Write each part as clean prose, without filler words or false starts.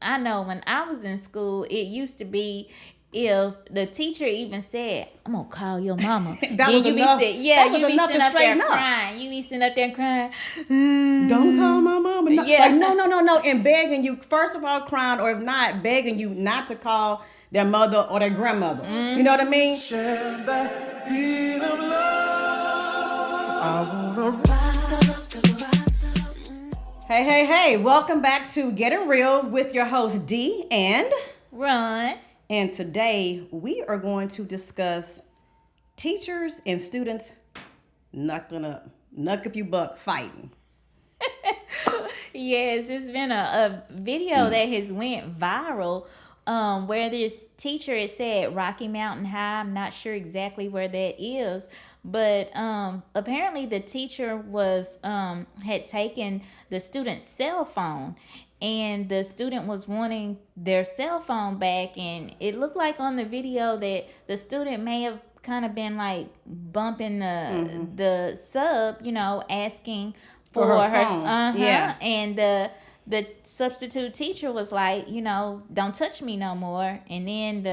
I know when I was in school, it used to be if the teacher even said, "I'm gonna call your mama," That was you enough. be sitting, yeah, That was you be enough sitting to up there straighten up. crying. You be sitting up there crying. Don't call my mama. No, Yeah. like no, and begging you, first of all, crying, or if not, begging you not to call their mother or their grandmother. You know what I mean? Share that beat of love. I wanna Hey, welcome back to Getting Real with your host D and Run. And today we are going to discuss teachers and students knuckling up, knuck if you buck fighting. Yes, it's been a video that has went viral where this teacher had said Rocky Mountain High. I'm not sure exactly where that is, but apparently the teacher was had taken the student's cell phone, and the student was wanting their cell phone back, and it looked like on the video that the student may have kind of been like bumping the sub, asking for her phone. Yeah. And the substitute teacher was like, don't touch me no more. And then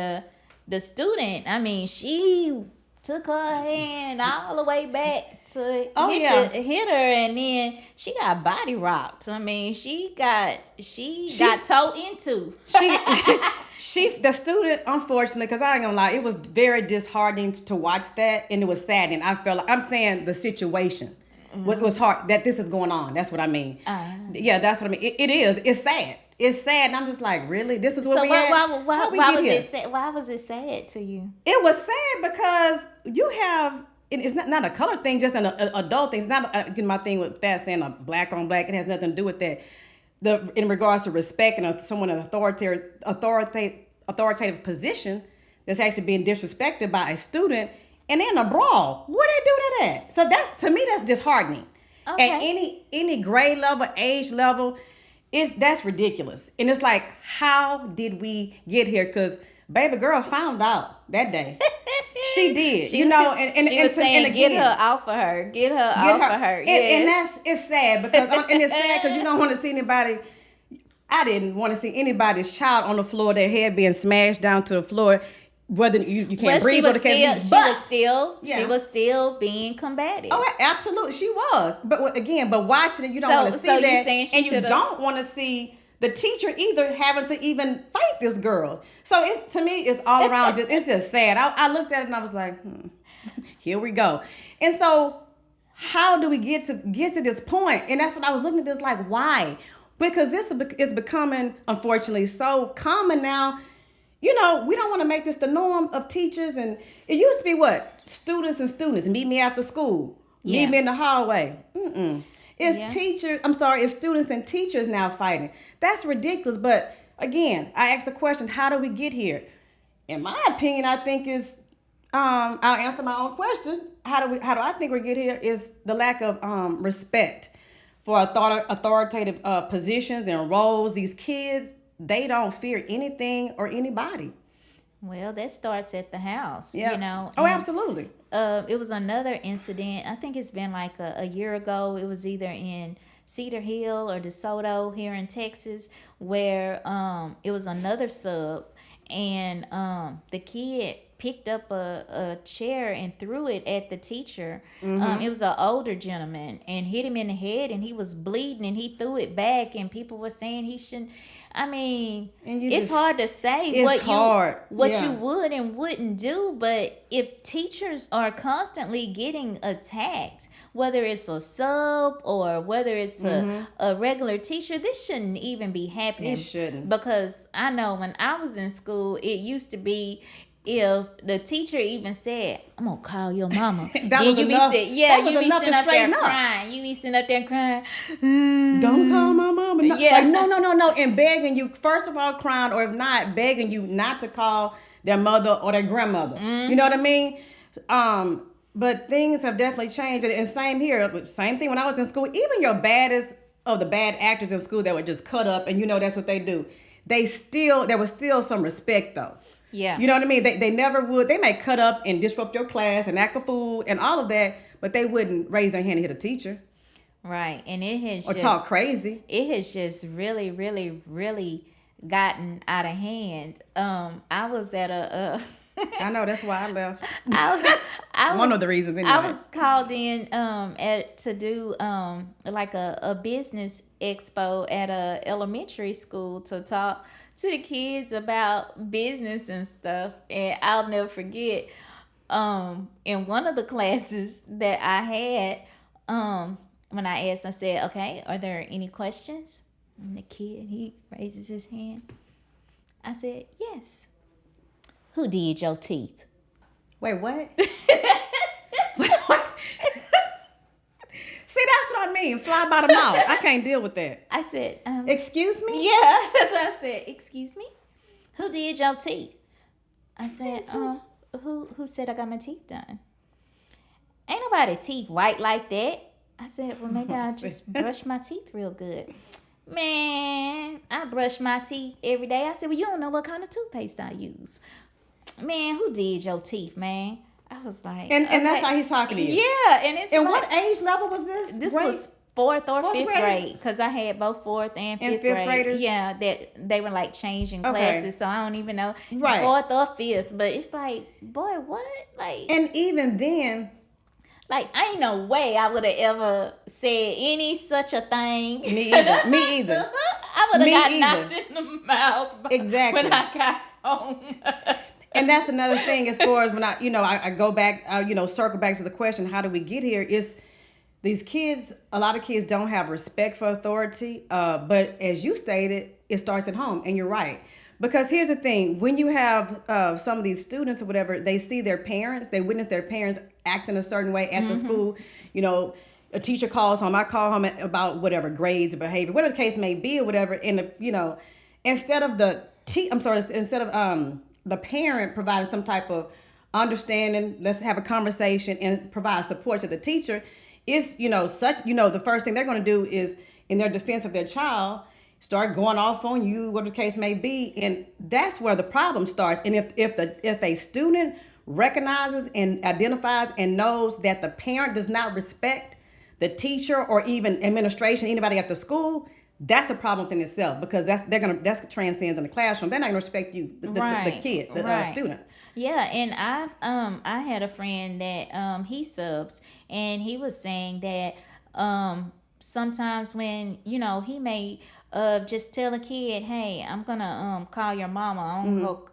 the student, I mean, she took her hand all the way back to hit her, and then she got body rocked. I mean, she got towed into. The student, unfortunately, because I ain't gonna lie, it was very disheartening to watch that, and it was saddening. I felt like, I'm saying the situation. What was hard that this is going on. That's what I mean. Yeah, that's what I mean. It is. It's sad. It's sad. And I'm just like, really? This is what we at? Why was it sad? Why was it sad to you? It was sad because you have. It's not a color thing, just an adult thing. It's not my thing with that saying a black on black. It has nothing to do with that. In regards to respect and someone in an authoritative position that's actually being disrespected by a student. And then a brawl. Where they do that at? So to me, that's disheartening. Okay. At any grade level, age level, that's ridiculous. And it's like, how did we get here? Because baby girl found out that day. She did. She was saying, get her off of her. Get her off of her. Yes. And it's sad because it's sad because you don't want to see anybody. I didn't want to see anybody's child on the floor, their head being smashed down to the floor. Whether you can't breathe or can't breathe. She was still being combative. Oh, absolutely, she was. But watching it, you don't want to see that, and you don't want to see the teacher either having to even fight this girl. So to me, it's all around. It's just sad. I looked at it and I was like, here we go. And so, how do we get to this point? And that's what I was looking at this like, why? Because this is becoming, unfortunately, so common now. We don't want to make this the norm of teachers. And it used to be what? Students meet me after school. Yeah. Meet me in the hallway. It's students and teachers now fighting. That's ridiculous. But again, I asked the question, how do we get here? In my opinion, I think is, I'll answer my own question. How do I think we get here is the lack of respect for authoritative positions and roles. These kids, they don't fear anything or anybody. Well, that starts at the house, Oh, absolutely. It was another incident. I think it's been like a year ago. It was either in Cedar Hill or DeSoto here in Texas, where it was another sub, and the kid picked up a chair and threw it at the teacher. It was an older gentleman, and hit him in the head, and he was bleeding, and he threw it back, and people were saying he shouldn't. I mean, it's hard to say what you would and wouldn't do, but if teachers are constantly getting attacked, whether it's a sub or whether it's a regular teacher, this shouldn't even be happening. It shouldn't. Because I know when I was in school, it used to be, if the teacher even said, "I'm gonna call your mama," that was enough. You be sitting up there crying. You be sitting up there crying. Don't call my mama. No, yeah. No, and begging you, first of all, crying, or if not, begging you not to call their mother or their grandmother. You know what I mean? But things have definitely changed, and same here. Same thing when I was in school. Even your baddest of the bad actors in school that would just cut up, and that's what they do. There was still some respect though. Yeah. You know what I mean? They never would. They may cut up and disrupt your class and act a fool and all of that, but they wouldn't raise their hand and hit a teacher. Right. And it has talk crazy. It has just really, really, really gotten out of hand. I was at a I know, that's why I left. I, I One was, of the reasons I anyway. was called in to do like a business expo at a elementary school to talk to the kids about business and stuff. And I'll never forget in one of the classes that I had, when I asked, I said, okay, are there any questions? And the kid, he raises his hand. I said, yes. Who did your teeth? Wait, what? See, that's what I mean. Fly by the mouth. I can't deal with that. I said, Excuse me? yeah. That's what I said. Excuse me? Who did your teeth? I said, who said I got my teeth done? Ain't nobody teeth white like that. I said, well, maybe I'll just brush my teeth real good. Man, I brush my teeth every day. I said, well, you don't know what kind of toothpaste I use. Man, who did your teeth, man? I was like, And that's how he's talking to you. Yeah, and it's And like, what age level was this? this Grade? was fourth or Fourth fifth grade? grade, because I had both fourth and fifth grade. graders? Yeah, that they were like changing Okay. classes, so I don't even know Right. fourth or fifth. But it's like, boy, what? And even then, Like, ain't no way I would have ever said any such a thing. me either. Me either. I would Me have got either. knocked in the mouth Exactly. when I got home. And that's another thing as far as when I go back, circle back to the question, how do we get here? Is these kids, a lot of kids don't have respect for authority. But as you stated, it starts at home. And you're right. Because here's the thing, when you have some of these students or whatever, they see their parents, they witness their parents acting a certain way at the school. A teacher calls home, I call home about whatever grades or behavior, whatever the case may be or whatever. And instead of the parent providing some type of understanding, let's have a conversation and provide support to the teacher, the first thing they're going to do is, in their defense of their child, start going off on you, whatever the case may be. And that's where the problem starts. And if a student recognizes and identifies and knows that the parent does not respect the teacher or even administration, anybody at the school, that's a problem in itself, because that's transcends in the classroom. They're not going to respect you, the kid, the student. Yeah, and I had a friend that he subs, and he was saying that sometimes when he may just tell a kid, hey, I'm gonna call your mama,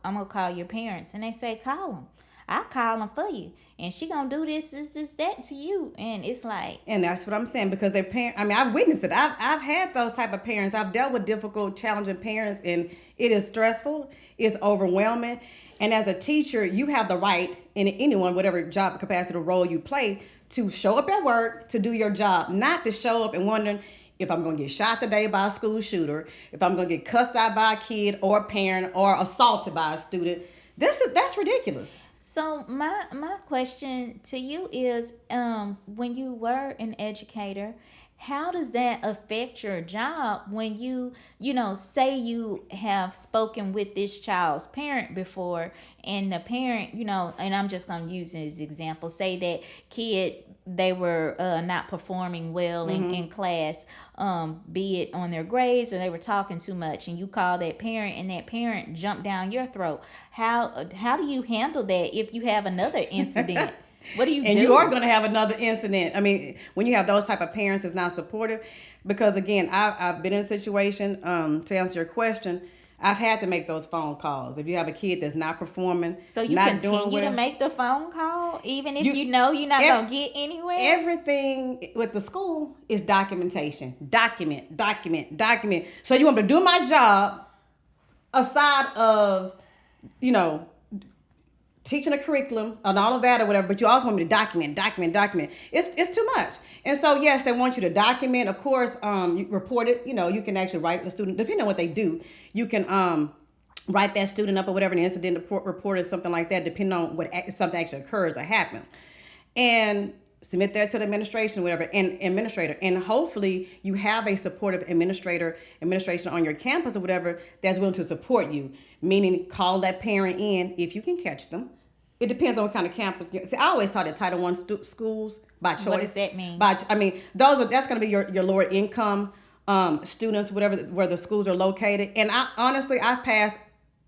I'm gonna call your parents, and they say, call them. I'll call them for you, and she gonna do this, that to you. And it's like, and that's what I'm saying, because their parent, I've witnessed it. I've had those type of parents. I've dealt with difficult, challenging parents, and it is stressful. It's overwhelming. And as a teacher, you have the right, in anyone, whatever job capacity or role you play, to show up at work, to do your job, not to show up and wondering if I'm going to get shot today by a school shooter, if I'm going to get cussed out by a kid or a parent, or assaulted by a student. That's ridiculous. So my question to you is, when you were an educator, how does that affect your job when you say you have spoken with this child's parent before, and the parent, and I'm just going to use it as an example, say that kid, they were not performing well in class, be it on their grades or they were talking too much, and you call that parent and that parent jumped down your throat. How do you handle that if you have another incident? What do you do? And you are going to have another incident. I mean, when you have those type of parents that's not supportive, because again, I've been in a situation, to answer your question, I've had to make those phone calls. If you have a kid that's not performing, so you not continue doing well, to make the phone call, even if you know you're not going to get anywhere? Everything with the school is documentation. Document. So you want me to do my job aside of, teaching a curriculum and all of that or whatever, but you also want me to document. It's too much. And so, yes, they want you to document. Of course, you report it. You can actually write the student, depending on what they do, you can write that student up or whatever, an incident report or something like that, depending on if something actually occurs or happens. And submit that to the administration, whatever, and administrator. And hopefully you have a supportive administration on your campus or whatever that's willing to support you, meaning call that parent in if you can catch them. It depends on what kind of campus. See, I always taught at Title I schools by choice. What does that mean? That's going to be your lower income students, whatever, where the schools are located. And I honestly, I've passed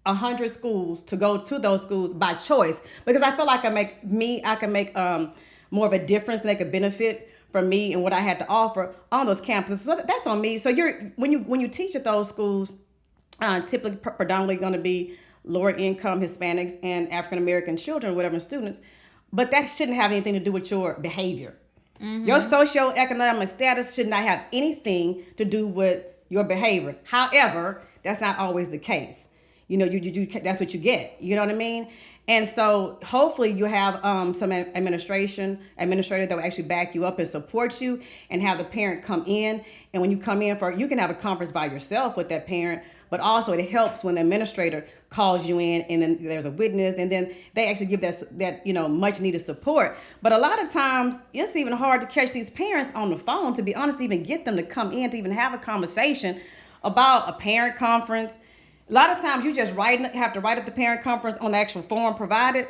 100 schools to go to those schools by choice because I feel like I can make more of a difference, make a benefit for me and what I had to offer on those campuses. So that's on me. So when you teach at those schools, typically predominantly going to be lower income Hispanics and African American children, whatever students, but that shouldn't have anything to do with your behavior. Your socioeconomic status should not have anything to do with your behavior. However, that's not always the case. You know, you that's what you get. You know what I mean? And so hopefully you have some administrator that will actually back you up and support you, and have the parent come in. And when you come in you can have a conference by yourself with that parent, but also it helps when the administrator calls you in and then there's a witness, and then they actually give that much needed support. But a lot of times it's even hard to catch these parents on the phone, to be honest, to even get them to come in to even have a conversation about a parent conference. A lot of times you just have to write up the parent conference on the actual form provided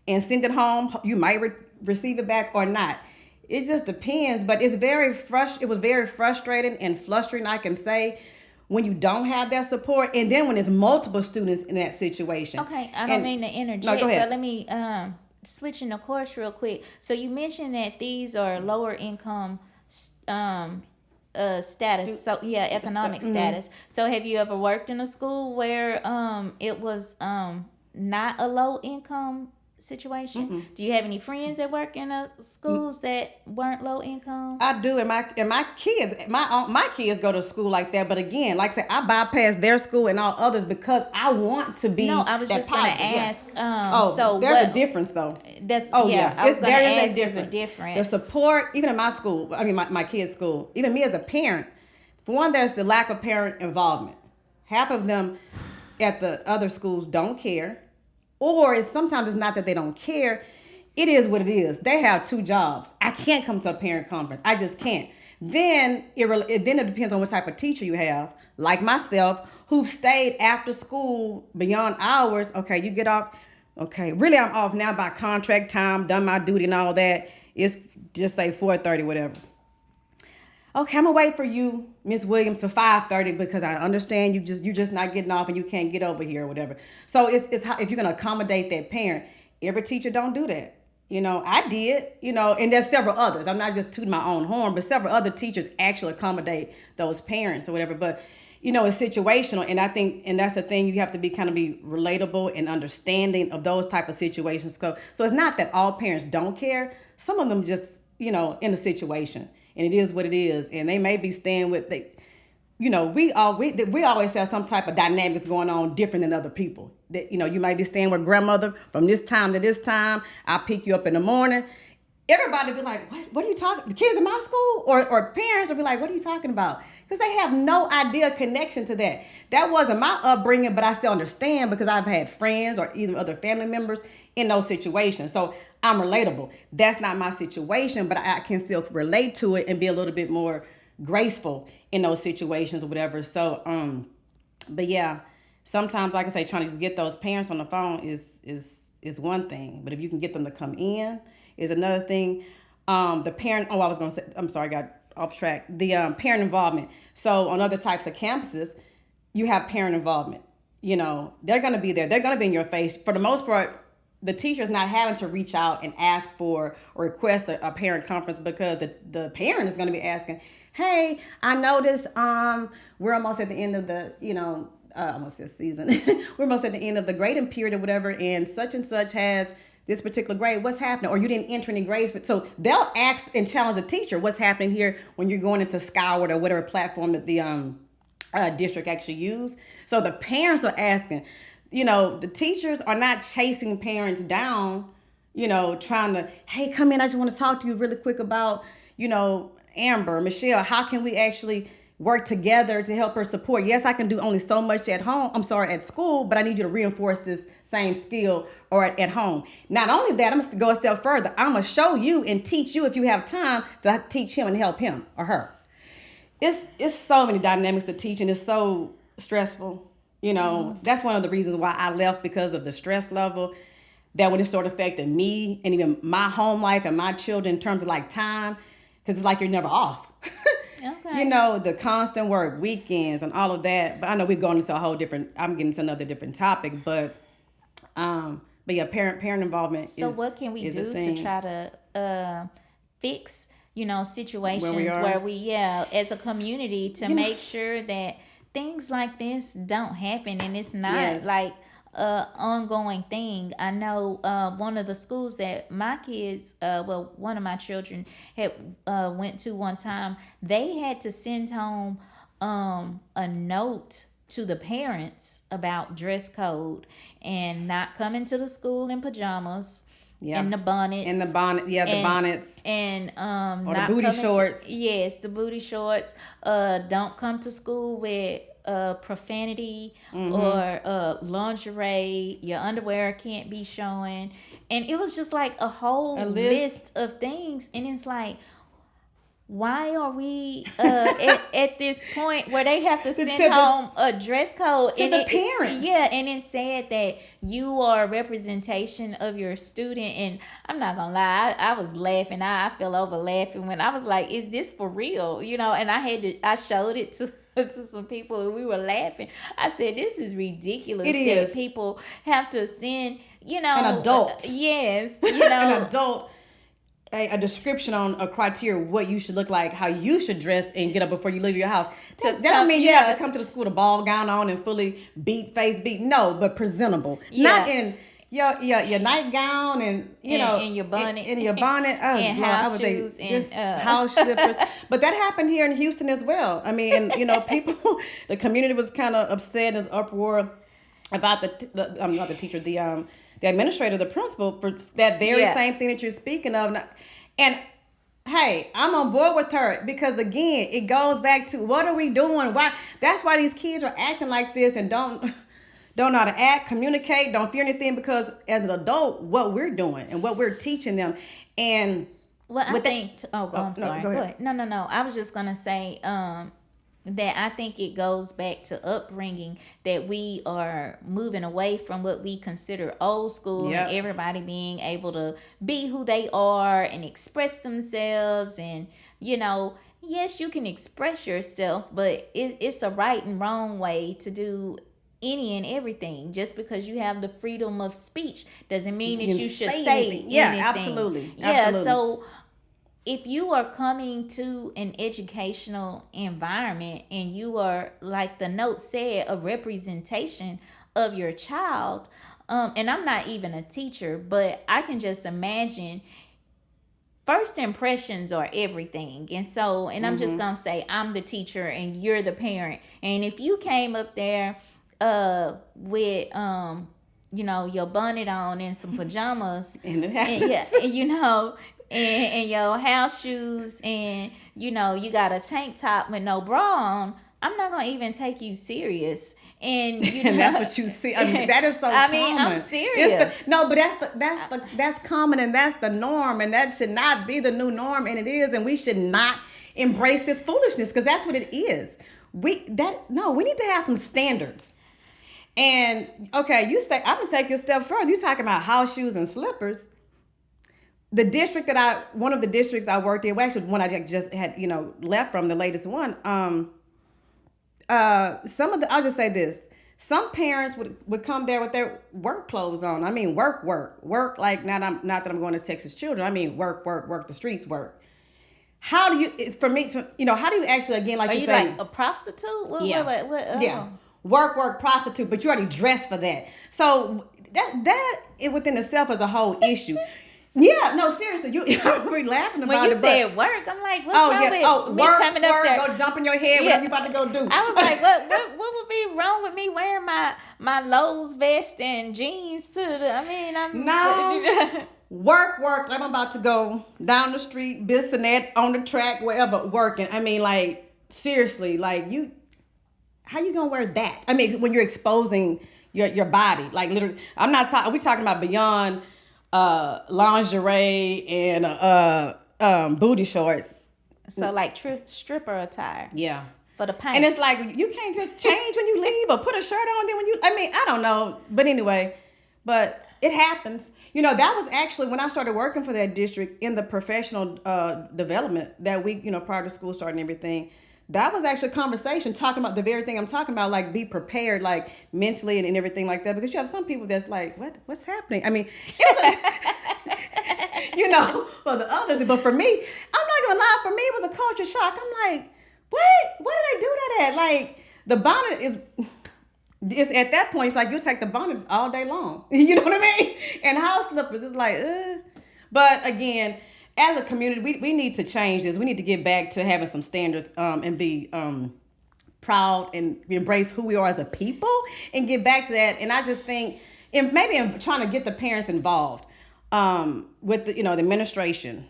and send it home. You might receive it back or not. It just depends, but it was very frustrating and frustrating, I can say, when you don't have that support, and then when there's multiple students in that situation. Okay, I don't mean to interject, no, go ahead. but let me switching the course real quick. So you mentioned that these are lower income status. So yeah, economic status. So have you ever worked in a school where it was not a low income situation? Do you have any friends that work in schools that weren't low income? I do, and my kids go to school like that. But again, like I said, I bypass their school and all others because I want to be. No, I was just going to ask. So there's a difference though. That's I was going to ask. There's a difference. The support, even in my school, I mean my kids' school, even me as a parent. For one, there's the lack of parent involvement. Half of them at the other schools don't care. Or sometimes it's not that they don't care. It is what it is. They have 2 jobs. I can't come to a parent conference. I just can't. Then it depends on what type of teacher you have. Like myself, who've stayed after school beyond hours. Okay, you get off. Okay, really I'm off now by contract time, done my duty and all that. It's just say 4:30, whatever. Okay, I'm gonna wait for you, Miss Williams, for 5:30 because I understand you're just not getting off and you can't get over here or whatever. So it's how, if you're gonna accommodate that parent. Every teacher don't do that. I did. And there's several others. I'm not just tooting my own horn, but several other teachers actually accommodate those parents or whatever. But it's situational, and I think, and that's the thing, you have to be relatable and understanding of those type of situations. So it's not that all parents don't care. Some of them just in a situation. And it is what it is, and they may be staying with we always have some type of dynamics going on different than other people. That you might be staying with grandmother from this time to this time. I'll pick you up in the morning. Everybody be like, what are you talking? The kids in my school or parents will be like, what are you talking about? Because they have no idea connection to that. That wasn't my upbringing, but I still understand because I've had friends or even other family members in those situations. So I'm relatable. That's not my situation, but I can still relate to it and be a little bit more graceful in those situations or whatever. So, but yeah, sometimes, like I say, trying to just get those parents on the phone is one thing, but if you can get them to come in is another thing. The parent, I was going to say, I'm sorry, I got off track. The parent involvement. So on other types of campuses, you have parent involvement. They're going to be there. They're going to be in your face. For the most part, the teacher's not having to reach out and ask for or request a parent conference because the parent is going to be asking, hey, I noticed we're almost at the end of the, almost this season. We're almost at the end of the grading period or whatever, and such has this particular grade. What's happening? Or you didn't enter any grades. So they'll ask and challenge the teacher, what's happening here when you're going into Skyward or whatever platform that the district actually use. So the parents are asking. The teachers are not chasing parents down, trying to, hey, come in. I just want to talk to you really quick about, Amber, Michelle, how can we actually work together to help her support? Yes, I can do only so much at school, but I need you to reinforce this same skill or at home. Not only that, I'm going to go a step further. I'm going to show you and teach you if you have time to teach him and help him or her. It's so many dynamics to teach, and it's so stressful. That's one of the reasons why I left, because of the stress level that when it sort of affected me and even my home life and my children in terms of time, because it's like you're never off. Okay. The constant work, weekends, and all of that. But I know we're going into a whole different. I'm getting to another different topic, but yeah, parent involvement So is what can we is a do to thing try to fix, where we situations are. where we, yeah, as a community to make sure that things like this don't happen and it's not Yes. like a ongoing thing. I know one of the schools that my kids, one of my children had went to one time, they had to send home a note to the parents about dress code and not coming to the school in pajamas Yeah. and the bonnets And the bonnet, yeah, the bonnets. and Or the not booty coming shorts. yes, the booty shorts. Don't come to school with profanity or lingerie. Your underwear can't be showing. And it was just like a whole A list of things, and it's like, why are we at this point where they have to send home a dress code to the parents? Yeah, and it said that you are a representation of your student. And I'm not gonna lie, I was laughing. I fell over laughing when I was like, is this for real? And I showed it to to some people and we were laughing. I said, this is ridiculous that people have to send an adult. Yes, an adult. A description on a criteria what you should look like, how you should dress and get up before you leave your house. That don't mean you have to come to the school with a ball gown on and fully face beat. No, but presentable. Not in your nightgown and and your bonnet and your bonnet. Oh, and Lord, house shoes and house slippers. But that happened here in Houston as well. I mean, and people, the community was kind of upset and uproar about not the teacher, the administrator, the principal, for that very same thing that you're speaking of. And hey, I'm on board with her because again, it goes back to what are we doing? Why? That's why these kids are acting like this and don't know how to act, communicate, don't fear anything, because as an adult, what we're doing and what we're teaching them. And I'm sorry. Go ahead. No. I was just gonna say that I think it goes back to upbringing, that we are moving away from what we consider old school and everybody being able to be who they are and express themselves. And yes, you can express yourself, but it's a right and wrong way to do any and everything. Just because you have the freedom of speech doesn't mean that you should say anything. Yeah, absolutely. So if you are coming to an educational environment and you are, like the note said, a representation of your child, and I'm not even a teacher, but I can just imagine first impressions are everything. And I'm just gonna say I'm the teacher and you're the parent. And if you came up there with your bonnet on and some pajamas and it happens. and your house shoes and you got a tank top with no bra on, I'm not gonna even take you serious. And and that's what you see. I mean, that is so common. I mean, I'm serious. But that's common and that's the norm, and that should not be the new norm, and it is, and we should not embrace this foolishness because that's what it is. We need to have some standards. And okay, you say I'm gonna take you a step further. You talking about house shoes and slippers. The district one of the districts I worked in, well, actually one I just had, left from, the latest one. I'll just say this. Some parents would come there with their work clothes on. I mean, work, like not that I'm going to Texas Children. I mean, work, the streets work. How do you, how do you actually, again, like are you say, like a prostitute? What, yeah. Work, prostitute, but you already dressed for that. So that within itself is a whole issue. Yeah, no, seriously, we're laughing about when you it. said work, I'm like, what's wrong with me work, coming up there? Go jump in your head, whatever you about to go do. I was like, what would be wrong with me wearing my Lowe's vest and jeans No. Work, like I'm about to go down the street, this and that, on the track, wherever, working. I mean, like, seriously, like, how you gonna wear that? I mean, when you're exposing your body, like, literally, we talking about beyond lingerie and booty shorts. So like stripper attire. Yeah. For the paint. And it's like, you can't just change when you leave or put a shirt on then I don't know. But anyway, it happens. That was actually when I started working for that district in the professional development that week, prior to school starting and everything. That was actually a conversation talking about the very thing I'm talking about, like be prepared, like mentally and everything like that. Because you have some people that's like, what's happening? I mean, for the others, but for me, I'm not gonna lie. For me, it was a culture shock. I'm like, what? What did I do that at? Like the bonnet is. It's at that point, it's like you take the bonnet all day long. You know what I mean? And house slippers, it's like, But again, as a community, we need to change this. We need to get back to having some standards and be proud and embrace who we are as a people and get back to that. And I just think, and maybe I'm trying to get the parents involved with the administration,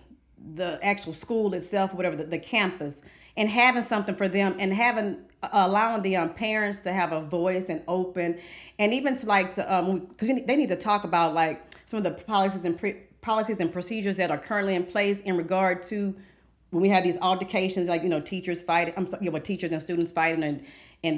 the actual school itself, whatever, the campus, and having something for them and allowing the parents to have a voice and open, and even to because they need to talk about like some of the policies and procedures that are currently in place in regard to when we have these altercations, like teachers fighting. Teachers and students fighting, and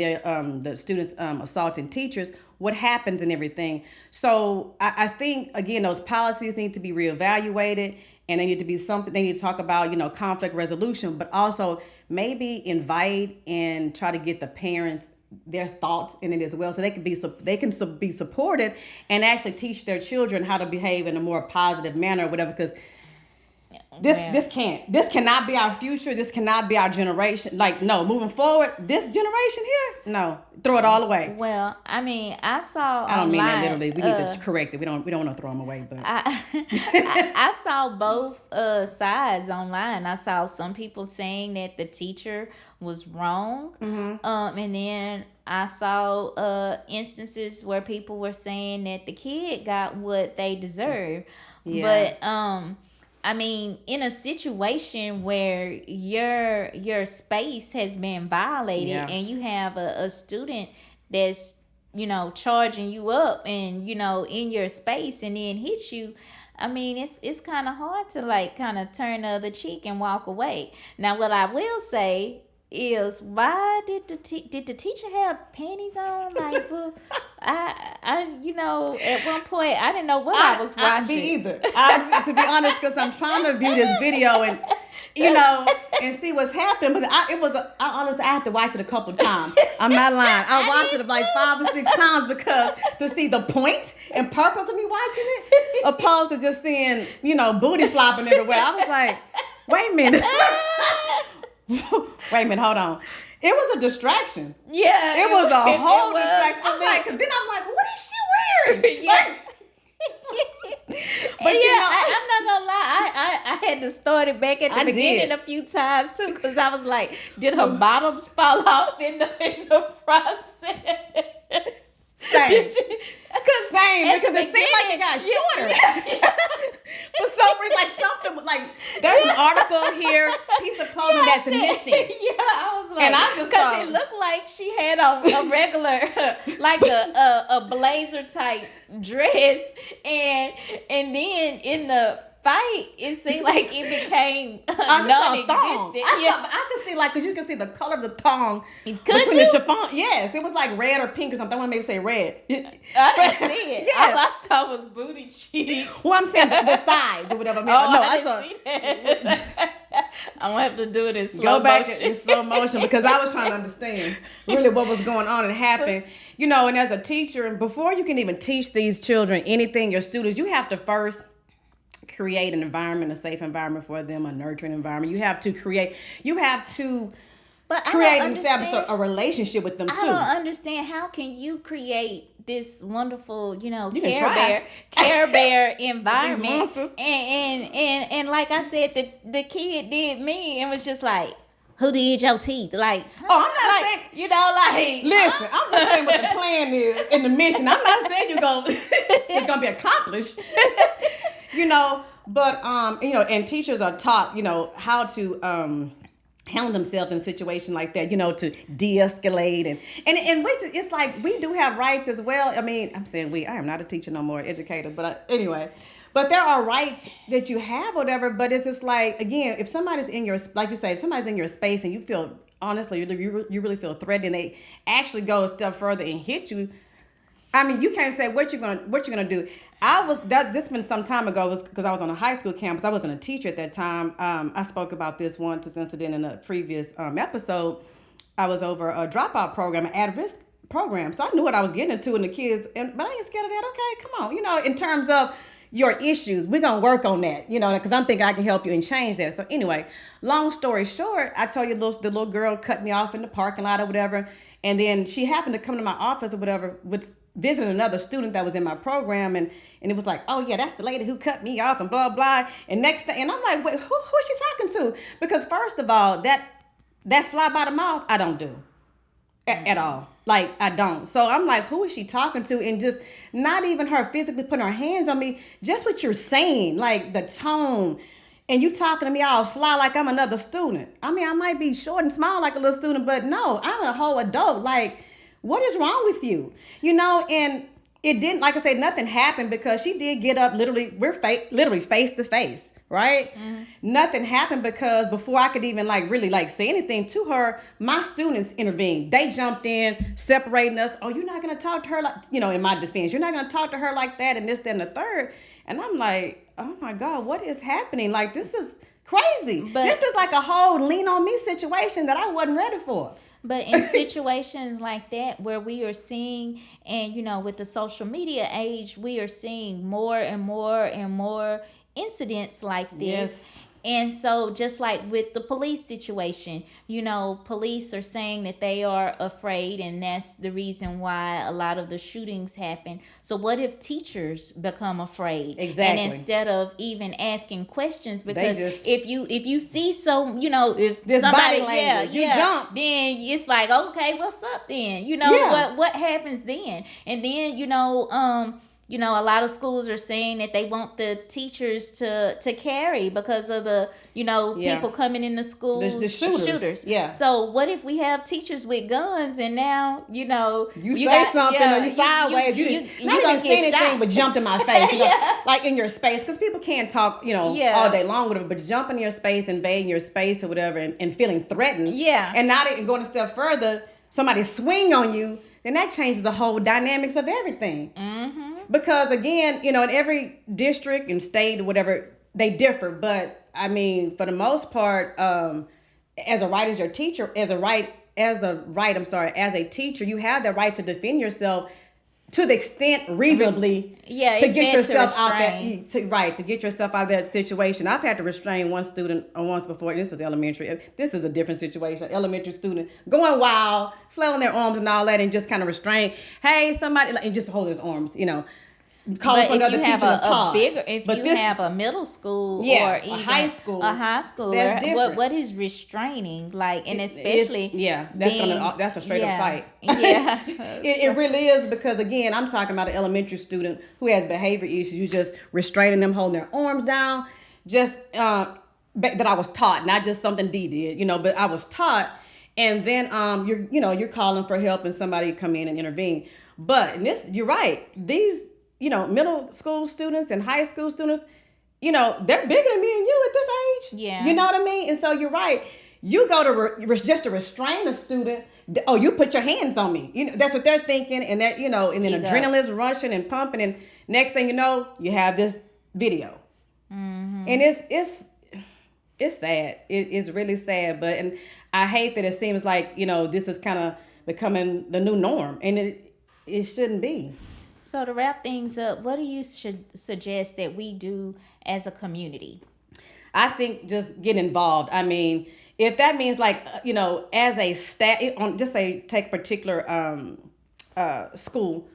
the students assaulting teachers. What happens and everything. So I think again those policies need to be reevaluated. And they need to be something. They need to talk about, conflict resolution, but also maybe invite and try to get the parents their thoughts in it as well, so they can be supportive and actually teach their children how to behave in a more positive manner, or whatever. Because this cannot be our future. This cannot be our generation. Like, no, moving forward, this generation here, no, throw it all away. Well, I mean, I saw. I don't mean that literally. We need to correct it. We don't want to throw them away. But I saw both sides online. I saw some people saying that the teacher was wrong, and then I saw instances where people were saying that the kid got what they deserved. Yeah. But I mean, in a situation where your space has been violated, and you have a student that's charging you up and in your space and then hits you, I mean, it's kind of hard to like kind of turn the other cheek and walk away. Now, what I will say is, why did the teacher have panties on? Like, well, I at one point I didn't know what I was watching. Me either. To be honest, because I'm trying to view this video and and see what's happening. But I honestly I had to watch it a couple of times. I'm not lying. I watched it like 5 or 6 times because to see the point and purpose of me watching it, opposed to just seeing booty flopping everywhere. I was like, wait a minute. Wait a minute, hold on. It was a distraction. Yeah. It was a whole distraction. I was like, cause then I'm like, what is she wearing? Yeah. But I'm not gonna lie, I had to start it back at the beginning a few times too, because I was like, did her bottoms fall off in the process? Same. Because it seemed like it got shorter. Yeah. For some reason, like something like there's an article here, piece of clothing that's missing. Yeah, I was like, and I just because it looked like she had a regular, like a blazer type dress, and then in the fight, it seemed like it became non-existent. I could see, like, because you can see the color of the thong between the chiffon. Yes, it was like red or pink or something. I want to maybe say red. I didn't see it. Yes. All I saw was booty cheeks. Well, I'm saying the sides or whatever. I didn't see that. I'm going to have to do it in slow motion. Go back in slow motion, because I was trying to understand really what was going on and happening. And as a teacher, before you can even teach these children anything, your students, you have to first create an environment, a safe environment for them, a nurturing environment. You have to create and establish a relationship with them too. I don't understand, how can you create this wonderful, Care Bear environment, and like I said, the kid did me and was just like, who did your teeth? Like, I'm not saying, listen, I'm just saying what the plan is and the mission. I'm not saying it's gonna be accomplished. But and teachers are taught, how to handle themselves in a situation like that, to de-escalate and which it's like we do have rights as well. I mean, I'm saying I am not a teacher no more, educator, but anyway. But there are rights that you have, whatever. But it's just like, again, if somebody's in your, like you say, if somebody's in your space and you feel, honestly, you really feel threatened, and they actually go a step further and hit you, I mean, you can't say what you're gonna do. This been some time ago, was because I was on a high school campus. I wasn't a teacher at that time. I spoke about this this incident in a previous episode. I was over a dropout program, an at-risk program, so I knew what I was getting into, and the kids. But I ain't scared of that. Okay, come on. In terms of your issues, we're gonna work on that. Because I'm thinking I can help you and change that. So anyway, long story short, I told you the little girl cut me off in the parking lot or whatever, and then she happened to come to my office or whatever with visiting another student that was in my program, and it was like, oh yeah, that's the lady who cut me off and blah blah. And next thing, and I'm like, wait, who is she talking to? Because first of all, that fly by the mouth, I don't do at all. Like, I don't. So I'm like, who is she talking to? And just not even her physically putting her hands on me, just what you're saying, like the tone. And you talking to me all fly like I'm another student. I mean, I might be short and small like a little student, but no, I'm a whole adult. Like, what is wrong with you? And it didn't, like I said, nothing happened because she did get up, literally face to face, right? Mm-hmm. Nothing happened because before I could even really say anything to her, my students intervened. They jumped in, separating us. Oh, you're not going to talk to her in my defense, you're not going to talk to her like that and this, that, and the third. And I'm like, oh my God, what is happening? Like, this is crazy. But this is like a whole lean on me situation that I wasn't ready for. But in situations like that where we are seeing, and with the social media age, we are seeing more and more and more incidents like this. Yes. And so just like with the police situation, police are saying that they are afraid, and that's the reason why a lot of the shootings happen. So what if teachers become afraid? Exactly. And instead of even asking questions, because if you see if this somebody you jump, then it's like, okay, what's up then? What happens then? And then a lot of schools are saying that they want the teachers to carry because of the, people coming in the schools, the shooters. Yeah. So what if we have teachers with guns and now, you say something or you sideways, you not even say anything shot. But jumped in my face, like in your space, because people can't talk, all day long, whatever, but jumping in your space, invading your space or whatever, and feeling threatened. Yeah. And not even going a step further, somebody swing on you, then that changes the whole dynamics of everything. Mm-hmm. Because again, in every district and state or whatever, they differ. But I mean, for the most part, as a teacher, you have the right to defend yourself to the extent reasonably to get yourself out to get yourself out of that situation. I've had to restrain one student once before. This is elementary. This is a different situation. Elementary student going wild, flailing their arms and all that, and just kind of restrain. Hey, somebody, and just hold his arms, calling for another teacher to pause. If you have a middle school or even a high school, what is restraining? And especially that's a straight up fight. Yeah, it really is, because again, I'm talking about an elementary student who has behavior issues. You just restraining them, holding their arms down. Just that I was taught, not just something D did, but I was taught. And then you're calling for help and somebody come in and intervene. But you're right. These middle school students and high school students, they're bigger than me and you at this age. Yeah. You know what I mean? And so you're right. You go to just to restrain a student. Oh, you put your hands on me. That's what they're thinking. And that, and then adrenaline's rushing and pumping. And next thing you know, you have this video. Mm-hmm. And it's sad. It's really sad. And I hate that it seems like, this is kind of becoming the new norm. And it shouldn't be. So to wrap things up, what do you suggest that we do as a community? I think just get involved. I mean, if that means as a staff, just say take a particular school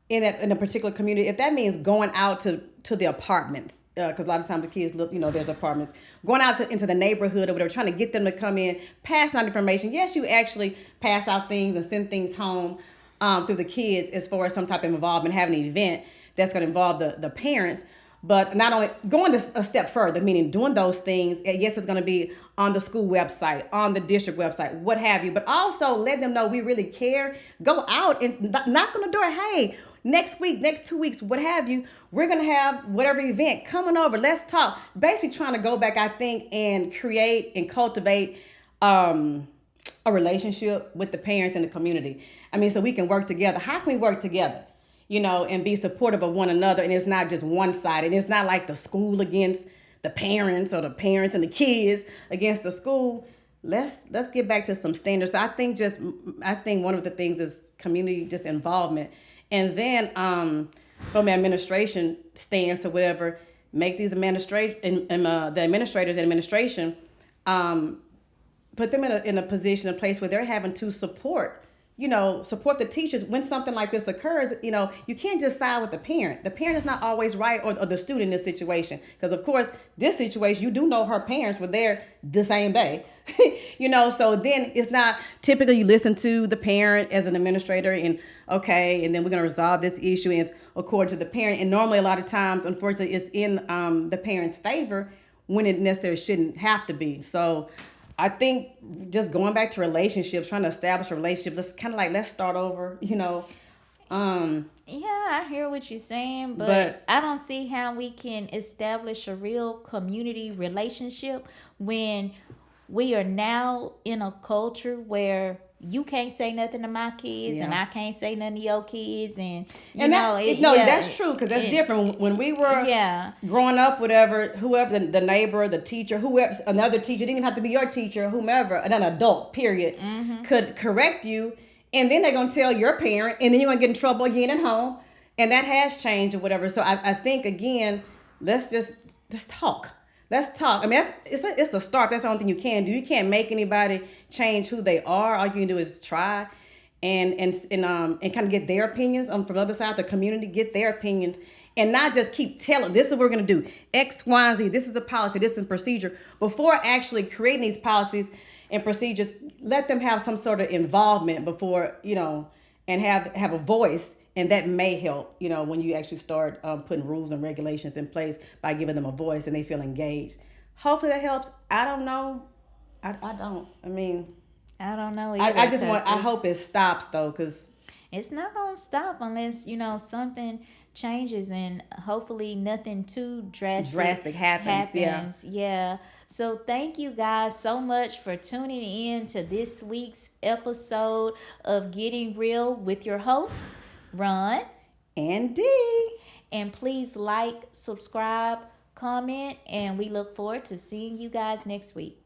in a particular community, if that means going out to the apartments, because a lot of times the kids look, there's apartments, going out into the neighborhood or whatever, trying to get them to come in, pass out information. Yes, you actually pass out things and send things home through the kids as far as some type of involvement, having an event that's going to involve the parents. But not only going a step further, meaning doing those things, yes, it's going to be on the school website, on the district website, what have you, but also let them know we really care. Go out and knock on the door. Hey, next week, next 2 weeks, what have you, we're going to have whatever event coming over. Let's talk. Basically trying to go back, I think, and create and cultivate a relationship with the parents and the community. I mean, so we can work together. How can we work together? and be supportive of one another. And it's not just one side. And it's not like the school against the parents or the parents and the kids against the school. Let's get back to some standards. So I think one of the things is community just involvement. And then from the administration stance or whatever, make these the administrators and administration put them in a position, a place where they're having to support the teachers when something like this occurs. You can't just side with the parent. The parent is not always right, or the student in this situation. Because of course, this situation, you do know her parents were there the same day. So then it's not typically you listen to the parent as an administrator and then we're going to resolve this issue and it's according to the parent. And normally a lot of times, unfortunately, it's in the parent's favor when it necessarily shouldn't have to be. So I think just going back to relationships, trying to establish a relationship, let's start over, Yeah, I hear what you're saying, but I don't see how we can establish a real community relationship when we are now in a culture where you can't say nothing to my kids and I can't say nothing to your kids, and that's true, because that's different. When we were growing up, whoever the neighbor, the teacher, whoever, another teacher, didn't even have to be your teacher, whomever, an adult period, could correct you, and then they're gonna tell your parent, and then you're gonna get in trouble again at home, and that has changed or whatever. So I think again, let's talk. Let's talk. I mean, it's a start. That's the only thing you can do. You can't make anybody change who they are. All you can do is try, and kind of get their opinions from the other side, the community, get their opinions, and not just keep telling. This is what we're gonna do. X, Y, and Z. This is the policy. This is the procedure. Before actually creating these policies and procedures, let them have some sort of involvement before and have a voice. And that may help, when you actually start putting rules and regulations in place by giving them a voice and they feel engaged. Hopefully that helps. I don't know. I don't. I mean, I don't know either. I hope it stops though, because it's not gonna stop unless something changes, and hopefully nothing too drastic happens. Yeah. So thank you guys so much for tuning in to this week's episode of Getting Real with your hosts, Ron and D. And please like, subscribe, comment, and we look forward to seeing you guys next week.